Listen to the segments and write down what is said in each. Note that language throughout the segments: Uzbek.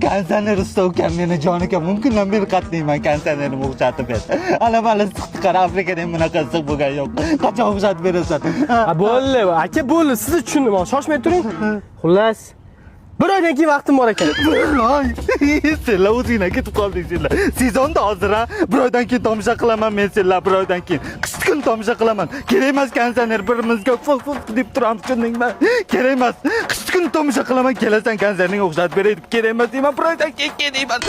Kanserner usta ukam meni jonika mumkindan beri qatnayman kansernerni o'xshatib ber. Ana mana siqdi qara Afrikadan bunaqa siq bo'lgan yo'q. Qachon o'xshatib berasan? Bo'ldi, aka bo'ldi. Sizni tushundim, shoshmay turing. Xullas, bir oydan keyin vaqtim bor ekan. Voy, senlar o'zinglar ketib qoldinglar. Sezonda hozir ha, bir oydan keyin tomosha qilaman men senlar bir oydan keyin. Qishki kun tomosha qilaman. Kerak emas kanserner birimizga fuf deb turamiz, tushundingmi? Kerak emas. Qishki kun tomosha qilaman, kelasan kanserning o'xshatib beray deb kerak emas deyman, bir oydan keyin kelayman.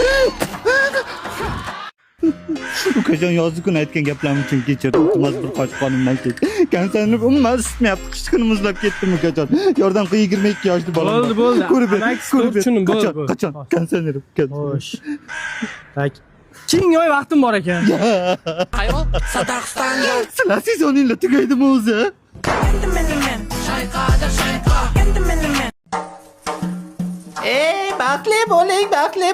Ukajon yozgi kun aytgan gaplarim uchun kechir. Iltimos bir qosh qonimdan kech. Kanserni umuman isitmayapti. Qishki kun muzlab ketdim ukajon. Yordam qil 22 yoshli bolam. Bo'ldi. Ko'rib ber. Tushundim, bo'ldi. Qachon kanserni Xo'sh. Tak. Keyingi oy vaqtim bor ekan. Ayol Sadaqstanda Sizlar sezoninglar tugaydimi o'zi? endi men shayqada shayqa endi men Baxtli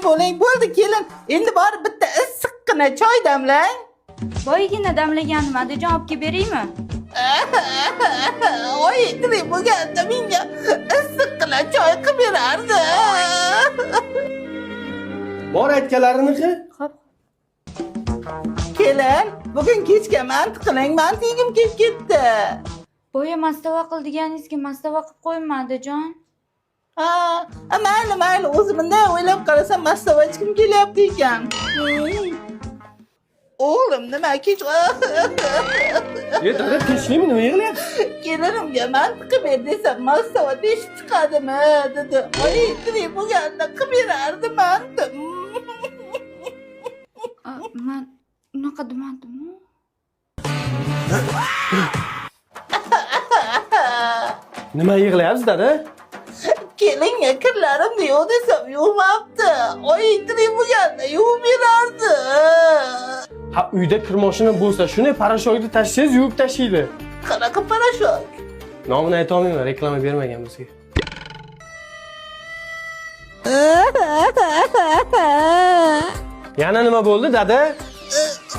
bo'ling. Bo'ldi kelin. Endi bor bitta issiqqina choy damlang. Boygina damlaganim Adajon olib kelib beraymi? Oy, tirik bo'lganda menga issiqqina choy qilib berardi. Bor aytganlariniki? Xo'p. Kelin, bugun kechga mant qiling. Mantigim kelib ketdi. Boya mastava qil deganingizga mastava qilib qo'yma Adajon. Mayli, o'zimdan o'ylab qarasam mastava ichkim kelyapti ekan. O'g'lim, nima kech? Dada, tinchlikmi? Nima yig'layapsiz? Kelinimga mant qilib ber desam, mastava teshib chiqadimi, dedi. Oy, tirik bo'lganda qilib berardi manti. Men unaqa demadim-ku. Nima yig'layapsiz, dada? Kelinga kirlarimni yo'q desam yuvmabdi. Oy, tirik bo'lganda yuvib berardi. Ha, uyda kir mashina bo'lsa, shuni parashokni tashlaysiz, yuvib tashlaydi. Qanaqa parashok? Nomini ayta olmayman, reklama bermagan bizga. Yana nima bo'ldi, dada?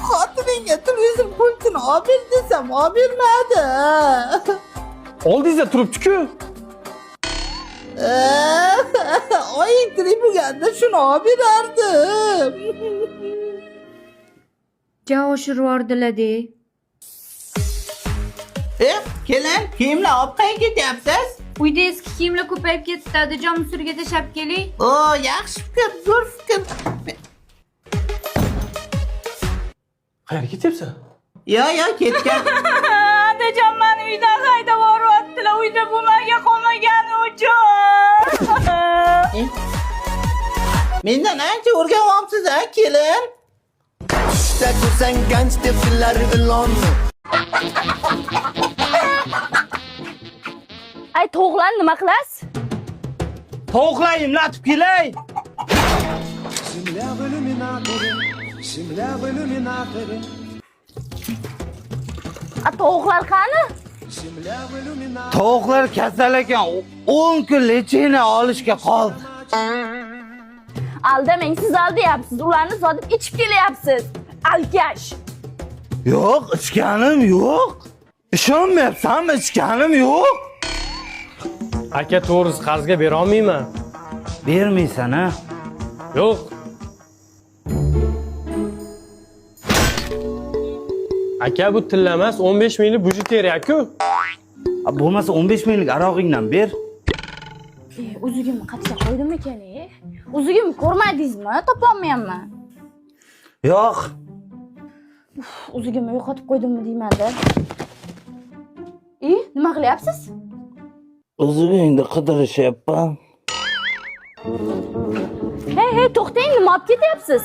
Xotiningga turizm pultini olib ber desam, olib bermadi. Oldingizda turibdi-ku. Oy, tirik bo'lganda shuni olib berardim. Ja oshirib yubordilar-de. Kelin, kiyimlar olib qayerga ketyapsiz? Uyda eski kiyimlar ko'payib ketdi. Adajon musorga tashlab keling. Yaxshi fikr, zo'r fikr. Qayerga ketyapsan? Yo, ketgan. Adajon meni uydan haydab yuboryaptilar. Uyda bo'lmaga qolmagani uchun. Mendan ancha o'rganyapsiz, ha, kelin? İşte ko'rsang ganj deb fillar ilon. Ay, to'g'lan nima qilasiz? Tovuqlar imlatib kelay. Земля в иллюминаторе, земля в иллюминаторе, Tovuqlar qani? земля в иллюминаторе. Tovuqlar kasal ekan, 10 kun lechena olishga qoldi. Aldamang, siz aldayapsiz. Ularni sotib ichib kelyapsiz. Alkash. Yo'q, ichganim yo'q. Ishonmayapsanmi? Ichganim yo'q. Aka, to'g'risi qarzga bera olmayman. Bermaysan, ha? Yo'q. Aka, bu tillamas 15 minglik bujuteriya-ku. Bo'lmasa 15 minglik arog'ingdan ber. Uzugimni qattiq qo'ydim ekan. Uzugimni ko'rmadingizmi? Topolmayapman. Yo'q. Uzugimni yo'qotib qo'ydimmi deyman-da. Nima qilyapsiz? O'zingni qidirishyapman. Hey, to'xtang, nima olib ketyapsiz?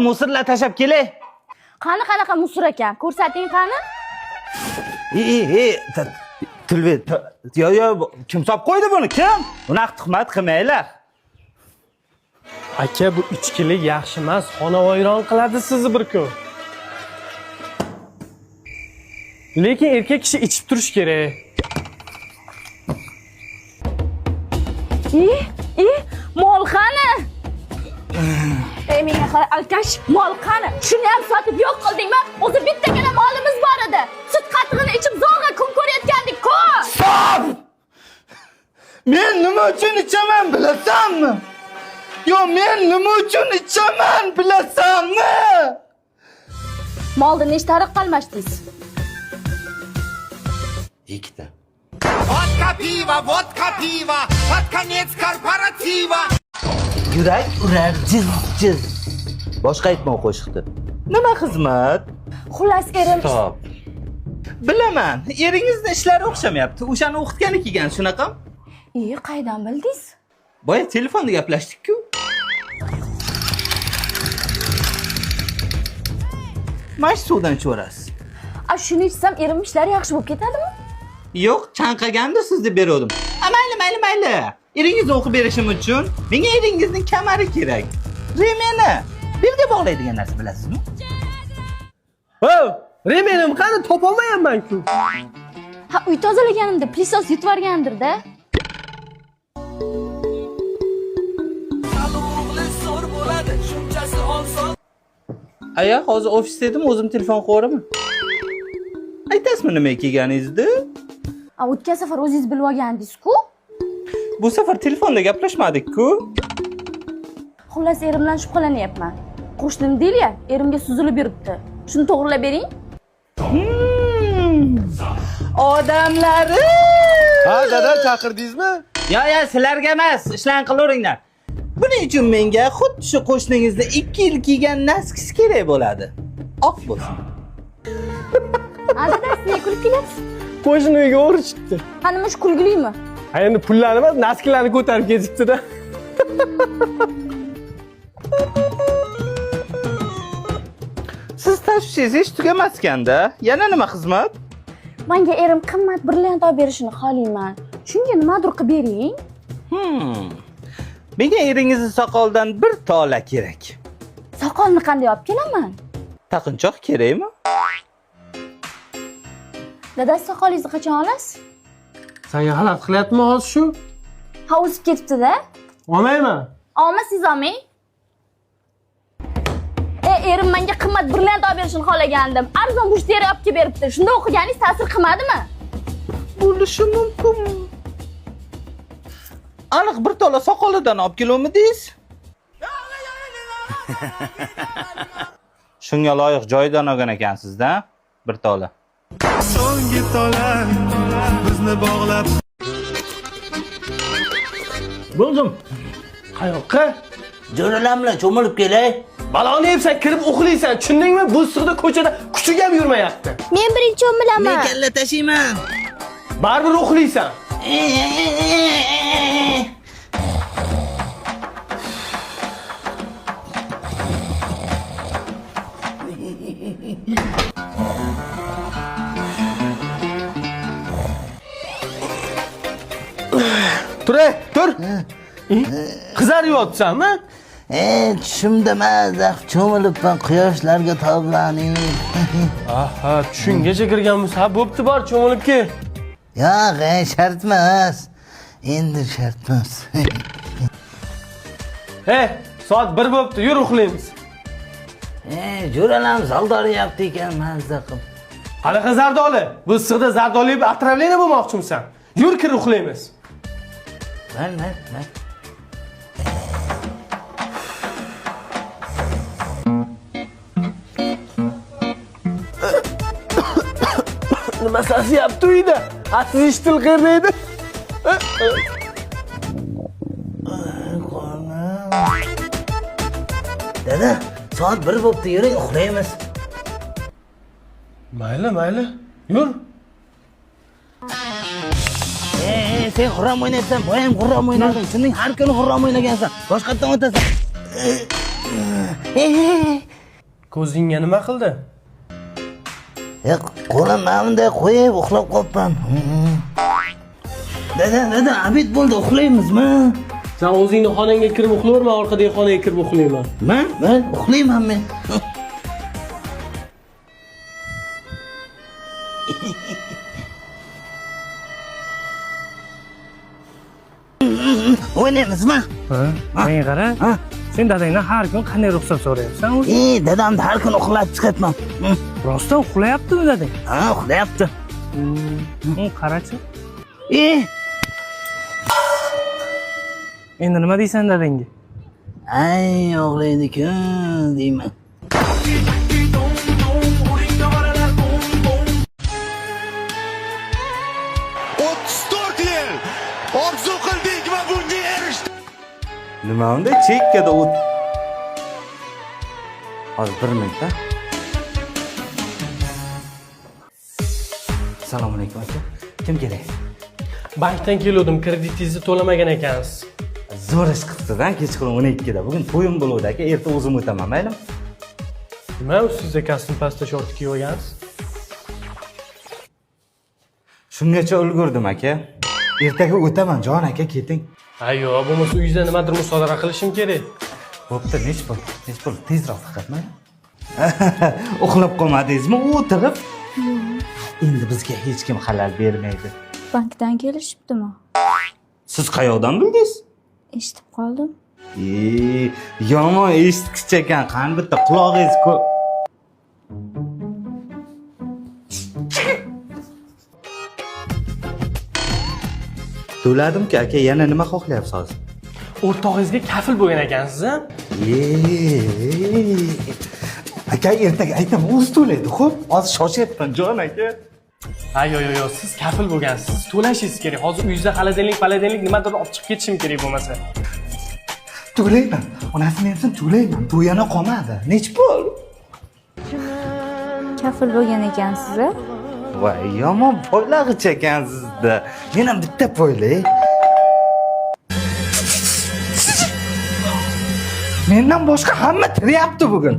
Musirlar tashab kelay. Qani qanaqa musor ekan? Ko'rsating qani? Tilvet. Yo, kim solib qo'ydi buni? Kim? Bunaqa tuhmat qilmanglar. Aka, bu ichkilik yaxshi emas, xonavayron qiladi sizni bir kun. Lekin erkak kishi ichib turish kerak. Mol qani? Menga qara, alkash, mol qani? Shuni ham sotib yo'q qildingmi? O'zi bittagina molimiz bor edi. Sut qatig'ini ichib zo'rg'a kun ko'rayotgandik-ku. Stop! Men nima uchun ichaman bilasanmi? Yo, men nima uchun ichaman bilasanmi? Molda nechta ariq qolmashdingiz? Ikkita. Vodka piva, под конец корпоратива. Yurak urar jiz. Boshqa aytma qo'shiqni. Nima xizmat? Xullas erim Stop. Bilaman, eringizni ishlari o'xshamayapti. O'shani o'qitgani kelgan, shunaqami? qaydan bildingiz? Boya telefonda gaplashdik-ku. Mash suvdan cho'rasiz. Shuni ichsam erim ishlari yaxshi bo'lib ketadimi? Yo'q, chanqagandirsiz deb berdim. Mayli. Eringizni o'qib berishim uchun menga eringizning kamari kerak. Remeni belga bog'laydigan narsa bilasizmi? Remenim qani topolmayapman-ku. Uy tozalaganimda plissos yutib yuborgandir-da. Aya, hozir ofisda edim, o'zim telefon qo'yaraman. Aytasizmi nima kelganingizni? O'tgan safar o'zingiz bilib olgandingiz-ku. Bu safar telefonda gaplashmadik-ku. Xullas erimdan shubhalanyapman. Qo'shnim Dilya erimga suzilib yuribdi. Shuni to'g'rilab bering. Odamlari! Ha, dada chaqirdingizmi? Ya, sizlarga emas, ishlang qilaveringlar. Buning uchun menga xuddi shu qo'shningizda 2 yil kiygan naskis kerak bo'ladi. Oq bo'lsin. Dada, siz kulib kelyapsiz. Qo'shni uyga o'rishibdi. Nima shu kulgilimi? Endi pullarni emas, naskilarni ko'tarib ketibdi-da. Siz tashvishingiz tugamasganda, yana nima xizmat? Menga erim qimmat brilliant olib berishini xohlayman. Shunga nimadir qilib bering. Menga eringizni soqoldan bir tola kerak. Soqolni qanday olib kelaman? Taqinchoq kerakmi? Dada, soqolingizni qachon olasiz? Senga xalaqit qilyaptimi hozir shu? O'sib ketibdi-da. Olmayman. Olmasangiz olmang. Erim menga qimmat brilliant olib berishini xohlagandim. Arzon mushteri olib kelib beribdi. Shunda o'qiganingiz ta'sir qilmadimi? Bo'lishi mumkin. Aniq bir tola soqolidan olib keluvmidingiz? Shunga loyiq joyidan olgan ekansiz-da, bir tola. So'nggi tola bizni bog'lab. Bo'ldim. Qayoqqa? Jo'ralam bilan cho'milib kelay. Baloni yebsan, kirib uxlaysan. Tushundingmi? Bu issiqda ko'chada kuchuk ham yurmayapti. Men birinchi o'milaman. Men kalla tashiyman. Baribir uxlaysan. Tur. Qizaryapsanmi? Tushimda mazah cho'milibman, quyoshlarga toblanib. Aha, tushungacha kirganmiz. Ha, bo'pti, bor cho'milib kel. Yo'q, shart emas. Endi shart emas. Soat 1 bo'pti, yur uxlaymiz. Jo'ralam zaldoryapti ekan, mazza qilib. Qanaqa zardoli? Bu issiqda zardoli yeb atravleniya bo'lmoqchimisan? Yur, kir uxlaymiz. Man. Nima sasyapti uyda? Asiz ishtil qerdaydi. Dada, soat 1 bo'pti, yuring uxlaymiz. Mayli. Yur. Sen xurram o'ynayapsan, boyam xurram o'ynading. Sening har kuni xurram o'ynagansan. Boshqatdan o'tasan. Ko'zingga nima qildi? Qo'lim mana qo'yib uxlab qolibman. Dada, abid bo'ldi, uxlaymizmi? Sen o'zingni xonangga kirib uxlayverma, orqadagi xonaga kirib uxlayman. Men uxlayman men. O'ynaymizmi? Menga qara. Sen dadangdan har kun qanday ruxsat so'rayapsan o'zi? Dadamni har kun uxlatib chiqaman. Rostdan uxlayaptimi dadang? Ha, uxlayapti. Qarachi. Endi nima deysan dadangga? Ay o'g'laydi-ku deyman. Orzu qildik va bunga erishdik. Nima unda chekkada o't. Hozir 1 minutda. Assalomu alaykum aka. Kim kerak? Bankdan kelgandim, kreditingizni to'lamagan ekansiz. Zo'r ish qilibsiz-a, kechqurun 12 da. Bugun to'yim bo'ladi aka, erta o'zim o'taman, maylimi? Nima u sizga kostyum pasta short kiyib olgansiz? Shungacha ulgurdim aka. Ertaga o'taman, jon aka, keting. Ayyo, bo'lmasa uyingizda nimadir musodara qilishim kerak. Bo'pti, nech pul, tezroq faqatmi? Uxlab qolmadingizmi? O'tirib. Endi bizga hech kim xalal bermaydi. Bankdan kelishibdimi? Siz qayoqdan bildingiz? Eshitib qoldim. Yomon eshitgich ekan, qani bitta qulog'ingiz To'ladim-ku aka, yana nima xohlayapsiz hozir? O'rtog'ingizga kafil bo'lgan ekansiz-a? Aka, ertaga aytaman, o'zi to'laydi, xo'p? Hozir shoshyapman, jon aka. Yo, siz kafil bo'lgansiz. Siz to'lashingiz kerak. Hozir uyingizda xaladenlik nimadir olib chiqib ketishim kerak bo'lmasa. To'layman. Onasi mensin to'layman. Bu yana qolmadi. Nech pul? Kafil bo'lgan ekansiz-a? Voy, yomon poylag'ich ekansizda. Men ham bitta poylay. Mendan boshqa hamma tiryapti bugun.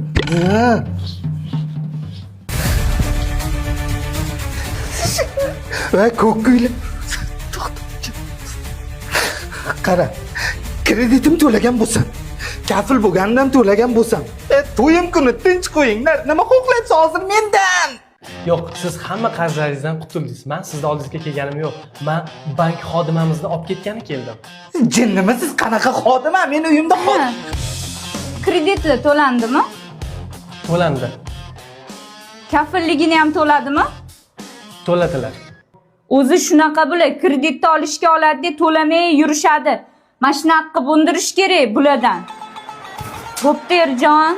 Va ko'kko'yli. Qara. Kreditim to'lagan bo'lsam, kafil bo'lgandan to'lagan bo'lsam, to'yim kuni tinch qo'yinglar. Nima xohlaysiz hozir mendan? Yo'q, siz hamma qarzlaringizdan qutuldingiz. Men sizni oldingizga kelganim yo'q. Men bank xodimamizni olib ketgani keldim. Jinnimi siz qanaqa xodima? Men uyimda xodim. Krediti to'landimi? To'landi. Kafilligini ham to'ladimi? To'ladilar. O'zi shunaqa bular kreditni olishga oladi, to'lamay yurishadi. Mana shunaqa qilib undirish kerak bulardan. Bo'pti Erjon.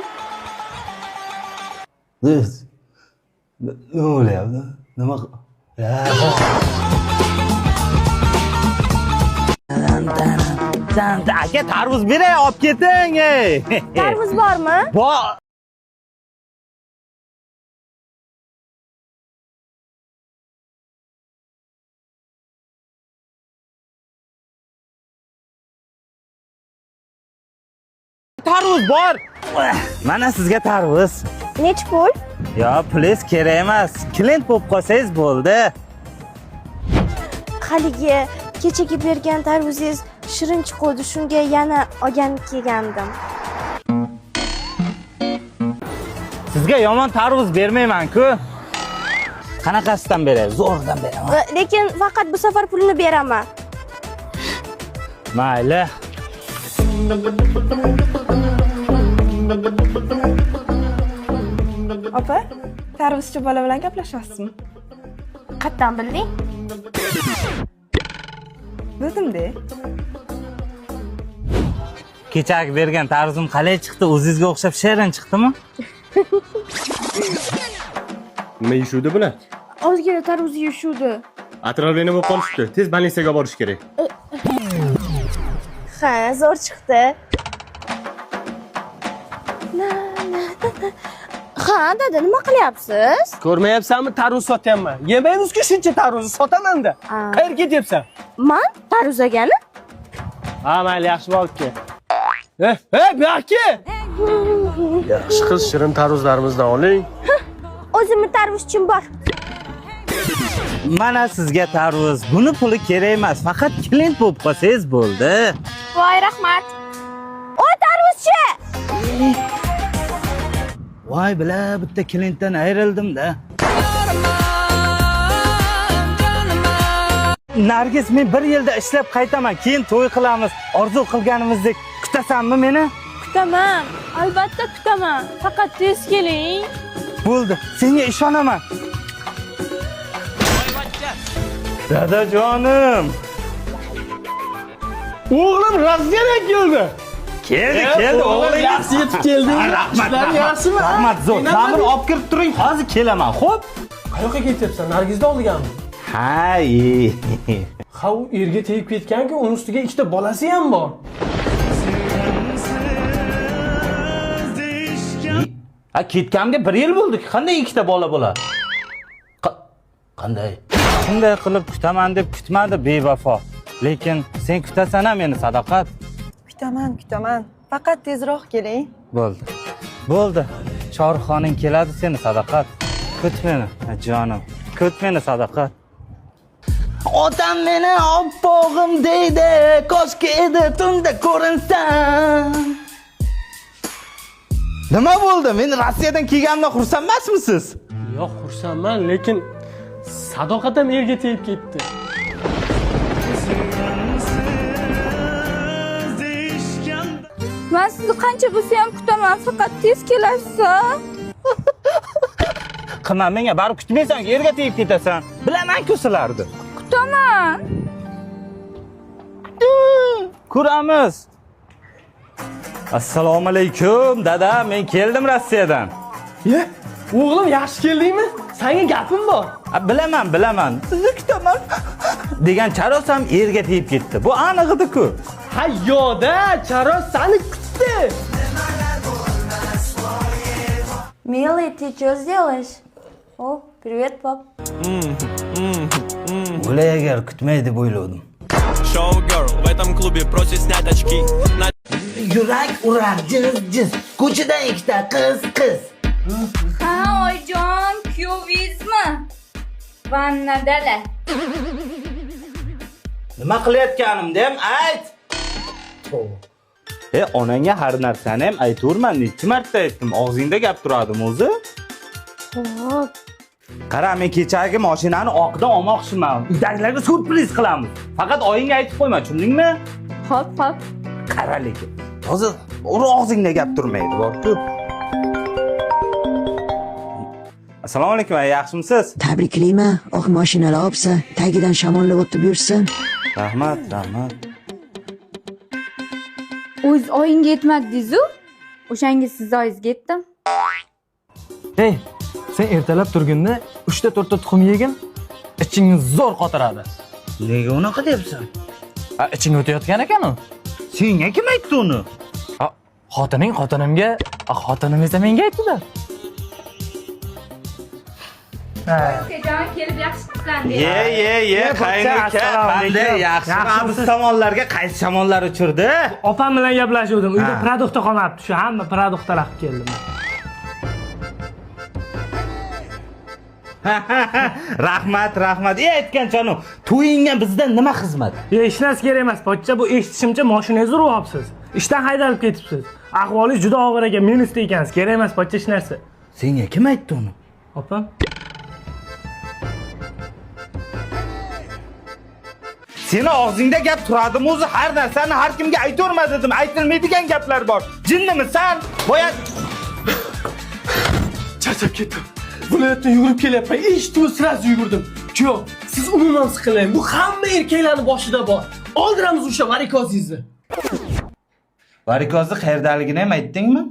Ne bo'lyapti? Nima? Aka, tarvuz beray, olib keting. Tarvuz bormi? Bor. Tarvuz bor. Mana sizga tarvuz. Nech pul? Yo, pulez kerak emas. Klient bo'lib qolsangiz bo'ldi. Haligi kechagi bergan tarvuzingiz shirin chiqdi, shunga yana olgan kelgandim. Sizga yomon tarvuz bermayman-ku. Qanaqasidan beray? Zo'rdan beraman. Lekin faqat bu safar pulini beraman. Mayli. Opa, tarvuzchi bola bilan gaplashyapsizmi? Qayerdan bilding? Bildim-de. Kechagi bergan tarvuzim qalay chiqdi? O'zingizga o'xshab shirin chiqdimi? Nima yeyishuvdi bular? Ozgina tarvuz yeyishuvdi. Atroflarni bo'lib qolishdi. Tez больницаga borish kerak. Ha, zo'r chiqdi. Ha, dada, nima qilyapsiz? Ko'rmayapsanmi, tarvuz sotyapman. Yemaymiz-ku shuncha tarvuzni sotaman-da. Qayerga ketyapsan? Men tarvuz olgani? Ha, mayli, yaxshi olib kel. Bu yoqqa. Yaxshi qiz, shirin tarvuzlarimizdan oling. O'zimni tarvuzchim bor. Mana sizga tarvuz. Buni puli kerak emas, faqat klient bo'lib qolsangiz bo'ldi. Voy, rahmat. O tarvuzchi! Voy, bila, bitta klientdan ayrildim-da. Nargiz, men 1 yilda ishlab qaytaman, keyin to'y qilamiz. Orzu qilganimizdek kutasanmi meni? Kutaman. Albatta kutaman. Faqat tez keling. Bo'ldi, senga ishonaman. Dadajonim. O'g'lim Rossiyadan keldi. Keldi o'g'lim yaxshi yetib kelding. Rahmat. Yaxshimi? Rahmat zo'r. Ta'mir olib kirib turing, hozir kelaman. Xo'p? Qayoqqa ketyapsan? Nargizni olganmi? Ha, Ha, u erga tegib ketgan-ku, uning ustiga ikkita bolasi ham bor. Ha, ketganimga 1 yil bo'ldi. Qanday ikkita bola bo'ladi? Qanday? Shunday qilib kutaman deb kutmadi bevafo. Lekin sen kutasan-a meni Sadoqat? Kutaman. Faqat tezroq keling. Bo'ldi. Chorixoning keladi seni Sadoqat. Kut meni, jonim. Kut meni Sadoqat. Otam meni oppog'im deydi, koshki edi tunda ko'rinsam. Nima bo'ldi? Men Rossiyadan kelganimdan xursand emasmisiz? Yo'q, xursandman, lekin Sadoqat ham erga tegib ketdi. Men sizni qancha bo'lsa ham kutaman, faqat tez kelasiz. Qilma, menga barib kutmaysan, erga tegib ketasan. Bilaman-ku sizlarni. Kutaman. Ko'ramiz. Assalomu alaykum, dada. Men keldim Rossiyadan. Ye, o'g'lim yaxshi keldingmi? Senga gapim bor. Bilaman. Sizni kutaman. Degan charos ham erga tegib ketdi. Bu aniq edi-ku. Ha, yo'da, charos seni kutdi. Милый, ты что сделаешь? О, привет, пап. O'lay agar kutmay deb o'yladim. Showgirl в этом клубе просит снять очки. Yurak urar jiz. Ko'chada ikkita qiz. Ha, oyijon, kuyovingizmi? Vannadalar. Nima qilayotganimni ham ayt. Onangga har narsani ham aytaverman. Necha marta aytdim, og'zingda gap turadim o'zi. Xo'p. Qara, men kechagi mashinani oqidan olmoqchiman. Uydagilarga surpriz qilamiz. Faqat oyingga aytib qo'yma, tushundingmi? Xo'p. Qara lekin. Hozir og'zingda gap turmaydi, bor-ku. Assalomu alaykum, yaxshimisiz? Tabriklayman. Oq mashinalar olsa, tagidan shamollab o'tib yursin. Rahmat. O'z oyinga yetmadingiz-ku? O'shanga siz oyingizga yetdim. Hey, sen ertalab turganda 3 ta 4 ta tuxum yegin, ichingni zo'r qotiradi. Nega unaqa deyapsan? Ha, iching o'tayotgan ekan u. Senga kim aytdi uni? Xotining xotinimga, xotinim esa menga aytdilar. Akajon, kelib yaxshi qilsan dedi. Ye, qaynuka, qanday yaxshi. Biz tomonlarga qaysi shamollar uchirdi? Opam bilan gaplashuvdim. Uyda produktda qolmabdi. Shu hamma produktlar olib keldim. Rahmat. Aytgan jonim, to'yingga bizdan nima xizmat? Hech narsa kerak emas, pochcha. Bu eshitishimcha mashinangizni uribsiz. Ishdan haydalib ketibsiz. Ahvolingiz juda og'ir ekan, minusda ekansiz. Kerak emas, pochcha hech narsa. Senga kim aytdi uni? Opam. Seni og'zingda gap turadimi o'zi? Har narsani har kimga aytaverma dedim. Aytilmaydigan gaplar bor. Jinnimisan? Boya Charchab ketdim. Viloyatdan yugurib kelyapman. Eshitdim, sirasi yugurdim. Yo'q, siz umuman siqilmang. Bu hamma erkaklarning boshida bor. Oldiramiz o'sha varikozingizni. varikozni qayerdaligini ham aytdingmi?